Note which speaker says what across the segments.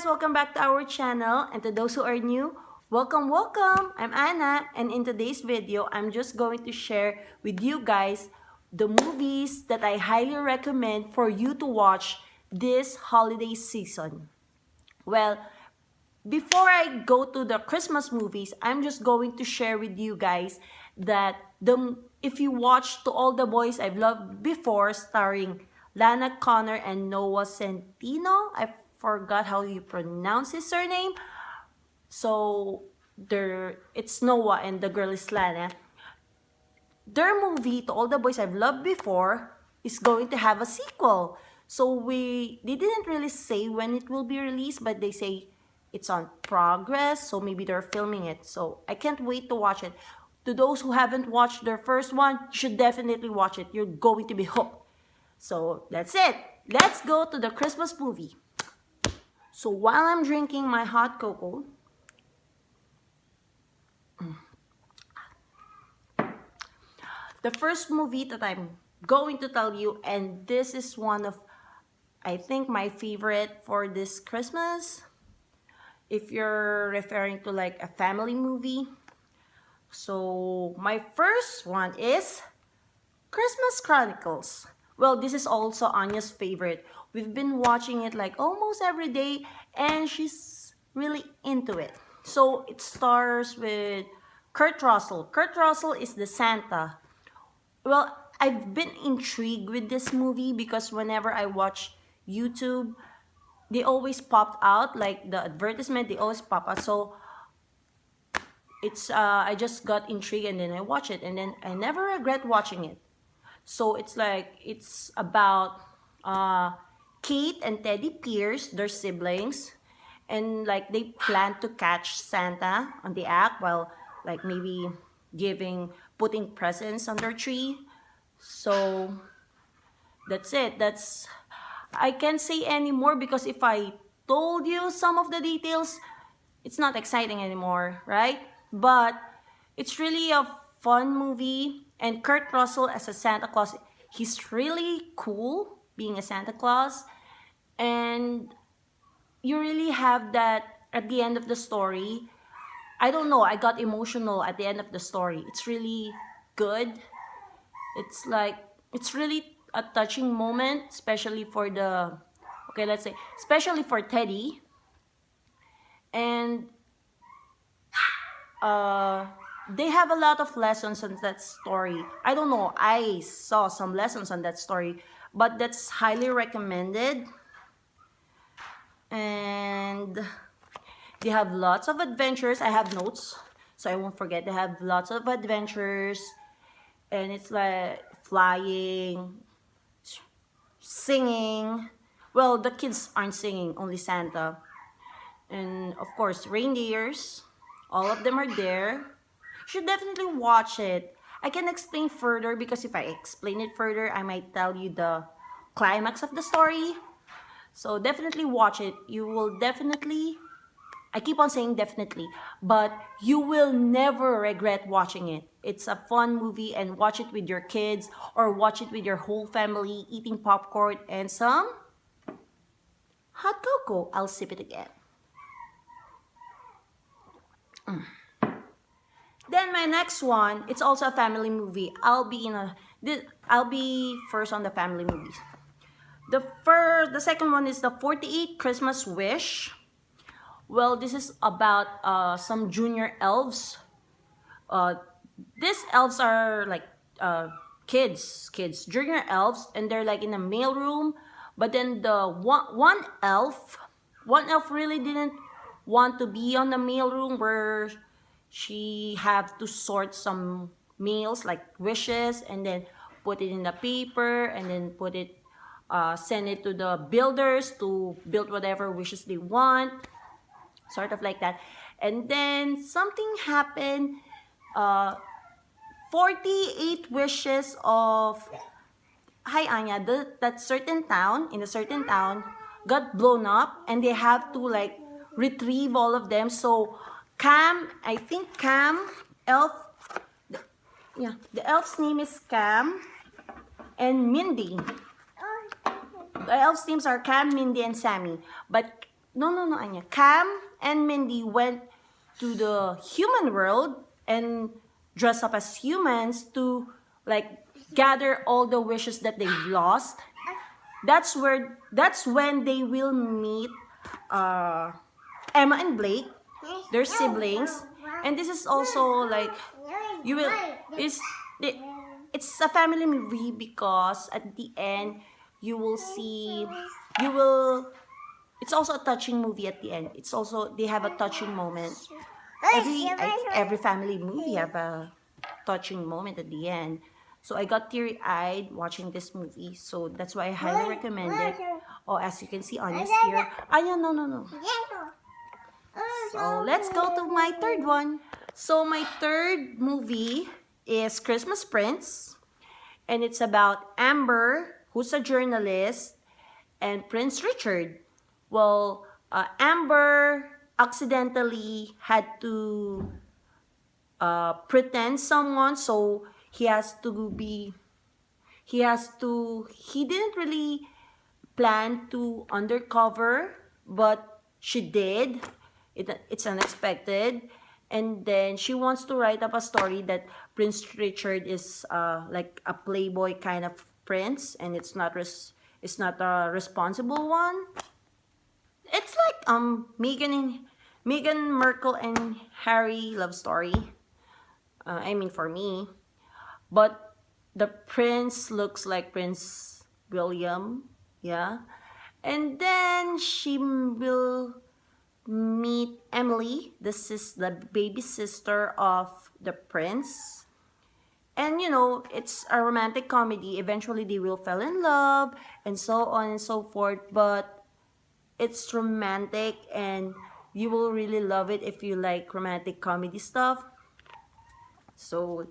Speaker 1: guys, welcome back to our channel, and to those who are new, welcome. I'm Anna, and in today's video, I'm just going to share with you guys the movies that I highly recommend for you to watch this holiday season. Well, before I go to the Christmas movies, I'm just going to share with you guys that if you watch To All the Boys I've Loved Before, starring Lana Connor and Noah Centino, I forgot how you pronounce his surname. So it's Noah and the girl is Lana. Their movie To All the Boys I've Loved Before is going to have a sequel. So they didn't really say when it will be released, but they say it's on progress, so maybe they're filming it. So I can't wait to watch it. To those who haven't watched their first one, you should definitely watch it. You're going to be hooked. So that's it. Let's go to the Christmas movie. So while I'm drinking my hot cocoa, the first movie that I'm going to tell you, and this is one of, I think, my favorite for this Christmas, if you're referring to like a family movie. So my first one is Christmas Chronicles. Well, this is also Aunia's favorite. We've been watching it like almost every day, and she's really into it. So it stars with Kurt Russell. Kurt Russell is the Santa. Well, I've been intrigued with this movie because whenever I watch YouTube, they always pop out, like the advertisement, they always pop out. So it's I just got intrigued, and then I watch it, and then I never regret watching it. So it's about Kate and Teddy Pierce, their siblings, and like they plan to catch Santa on the act while like maybe putting presents on their tree. So that's it. I can't say any more because if I told you some of the details, it's not exciting anymore, right? But it's really a fun movie, and Kurt Russell as a Santa Claus, he's really cool being a Santa Claus, and you really have that at the end of the story. I don't know, I got emotional at the end of the story. It's really good. It's really a touching moment, especially for especially for Teddy. And they have a lot of lessons on that story. I don't know, I saw some lessons on that story, but that's highly recommended. And they have lots of adventures. I have notes, so I won't forget. They have lots of adventures, and it's like flying, singing. Well, the kids aren't singing, only Santa. And of course, reindeers. All of them are there. You should definitely watch it. I can explain further because if I explain it further, I might tell you the climax of the story. So definitely watch it. You will definitely, I keep on saying definitely, but you will never regret watching it. It's a fun movie, and watch it with your kids or watch it with your whole family, eating popcorn and some hot cocoa. I'll sip it again. Then my next one, it's also a family movie. I'll be first on the family movies. The second one is the 48 Christmas Wish. Well, this is about some junior elves. These elves are like kids, junior elves, and they're like in a mailroom. But then the one elf really didn't want to be on the mailroom where she have to sort some mails like wishes, and then put it in the paper, and then send it to the builders to build whatever wishes they want, sort of like that. And then something happened. 48 wishes of Aunia, that certain town, in a certain town, got blown up, and they have to like retrieve all of them. So Cam, I think Cam, the elf's name is Cam, and Mindy. The elves' names are Cam, Mindy, and Sammy. But no, Anya. Cam and Mindy went to the human world and dress up as humans to like gather all the wishes that they've lost. That's when they will meet uh, Emma and Blake, their siblings, and this is also like you will is the it's a family movie because at the end you will see you will it's also a touching movie at the end. It's also they have a touching moment. Every family movie have a touching moment at the end. So I got teary-eyed watching this movie. So that's why I highly recommend it. Oh, as you can see, Aunia here. Yeah, no. So let's go to my third one. So my third movie is Christmas Prince. And it's about Amber, who's a journalist, and Prince Richard. Well, Amber accidentally had to pretend someone, so he didn't really plan to undercover, but she did. It's unexpected. And then she wants to write up a story that Prince Richard is like a playboy kind of prince, and it's not a responsible one. It's like Meghan Markle and Harry love story. I mean for me, but the prince looks like Prince William, yeah. And then she will meet Emily, the baby sister of the prince. And you know, it's a romantic comedy. Eventually they will fall in love and so on and so forth, but it's romantic and you will really love it if you like romantic comedy stuff. So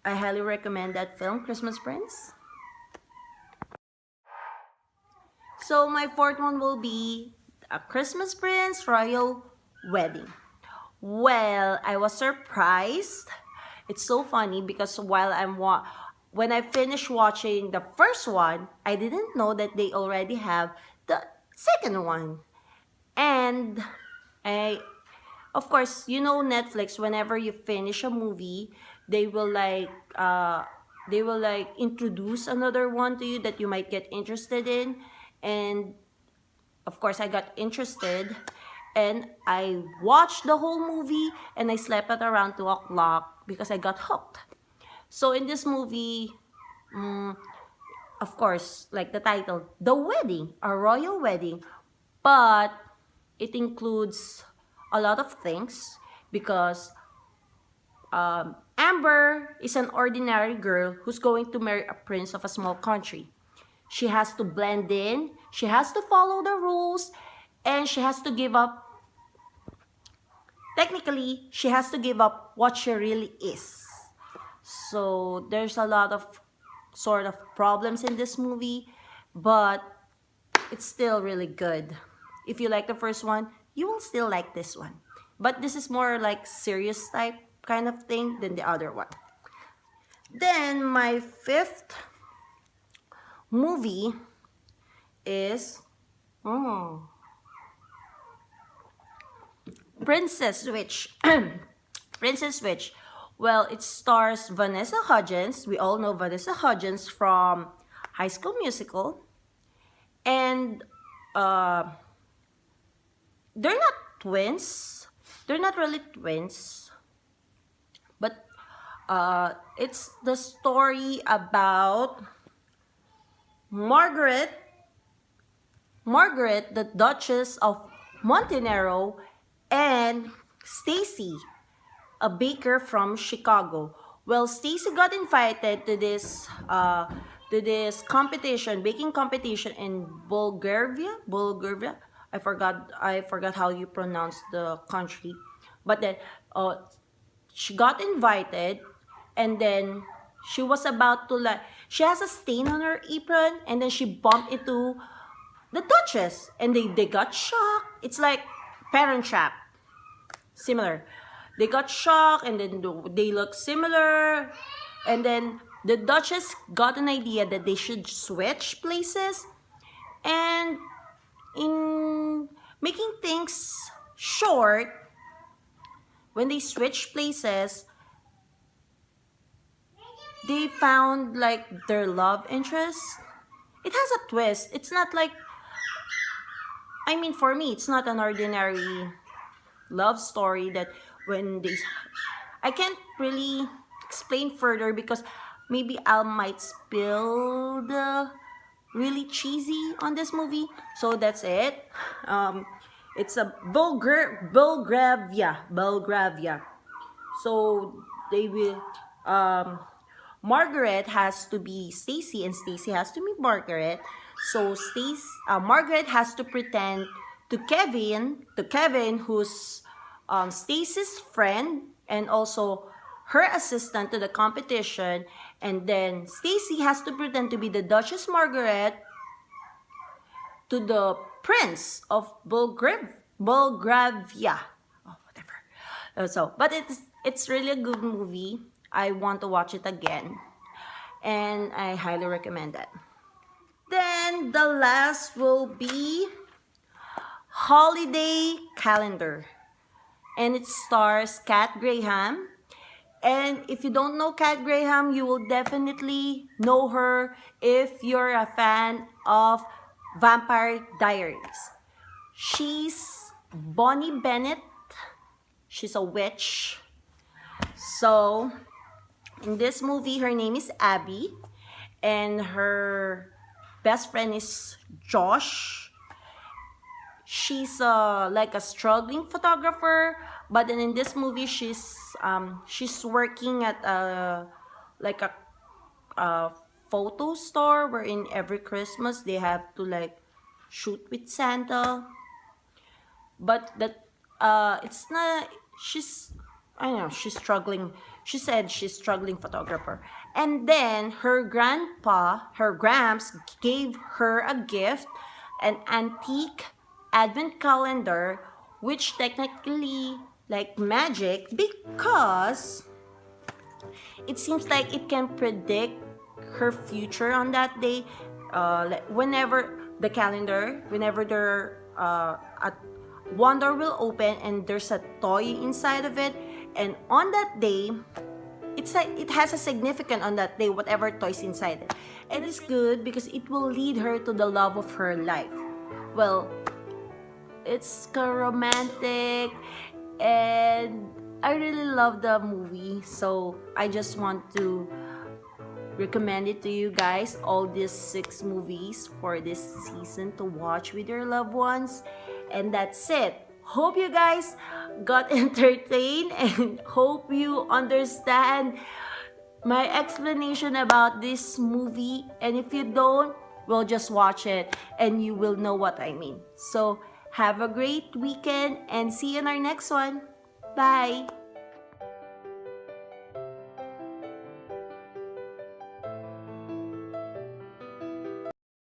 Speaker 1: I highly recommend that film, Christmas Prince. So my fourth one will be A Christmas Prince Royal Wedding. Well, I was surprised. It's so funny because when I finished watching the first one, I didn't know that they already have the second one. And of course, you know Netflix, whenever you finish a movie, they will like introduce another one to you that you might get interested in. And of course, I got interested and I watched the whole movie and I slept at around 2 o'clock because I got hooked. So in this movie, of course, like the title, The Wedding, a royal wedding, but it includes a lot of things because Amber is an ordinary girl who's going to marry a prince of a small country. She has to blend in, she has to follow the rules, and she has to give up, technically, she has to give up what she really is. So there's a lot of sort of problems in this movie, but it's still really good. If you like the first one, you will still like this one. But this is more like serious type kind of thing than the other one. Then my fifth movie is Princess Switch. Princess Switch. Well, it stars Vanessa Hudgens. We all know Vanessa Hudgens from High School Musical. And they're not twins. They're not really twins. But it's the story about Margaret, the Duchess of Montenero, and Stacy, a baker from Chicago. Well, Stacy got invited to this competition, baking competition in Bulgaria. I forgot how you pronounce the country. But then she got invited, and then she was about to she has a stain on her apron, and then she bumped into the Duchess, and they got shocked. It's like Parent Trap, similar. They got shocked, and then they look similar, and then the Duchess got an idea that they should switch places, and Making things short, when they switch places, they found like their love interest. It has a twist. It's not like, I mean, for me, it's not an ordinary love story that when they, I can't really explain further because maybe I might spill the really cheesy on this movie. So that's it. It's a Belgravia. So they will, Margaret has to be Stacy and Stacy has to be Margaret. So Margaret has to pretend to Kevin, who's Stacy's friend and also her assistant to the competition, and then Stacy has to pretend to be the Duchess Margaret to the Prince of Belgravia. Oh, whatever. But it's really a good movie. I want to watch it again, and I highly recommend that. Then the last will be Holiday Calendar, and it stars Kat Graham. And if you don't know Kat Graham, you will definitely know her if you're a fan of Vampire Diaries. She's Bonnie Bennett. She's a witch. So, in this movie, her name is Abby, and her best friend is Josh. She's like a struggling photographer, but then in this movie, she's working at a photo store wherein every Christmas they have to like shoot with Santa. But that it's not. I don't know. She's struggling. She said she's struggling photographer, and then her Gramps, gave her a gift, an antique advent calendar, which technically like magic because it seems like it can predict her future on that day. Like whenever a one door will open and there's a toy inside of it, and on that day, it's like it has a significance on that day, whatever toys inside it, and it's good because it will lead her to the love of her life. Well, it's romantic, and I really love the movie, so I just want to recommend it to you guys, all these 6 movies for this season to watch with your loved ones. And that's it. Hope you guys got entertained and hope you understand my explanation about this movie. And if you don't, well, just watch it and you will know what I mean. So have a great weekend and see you in our next one. Bye!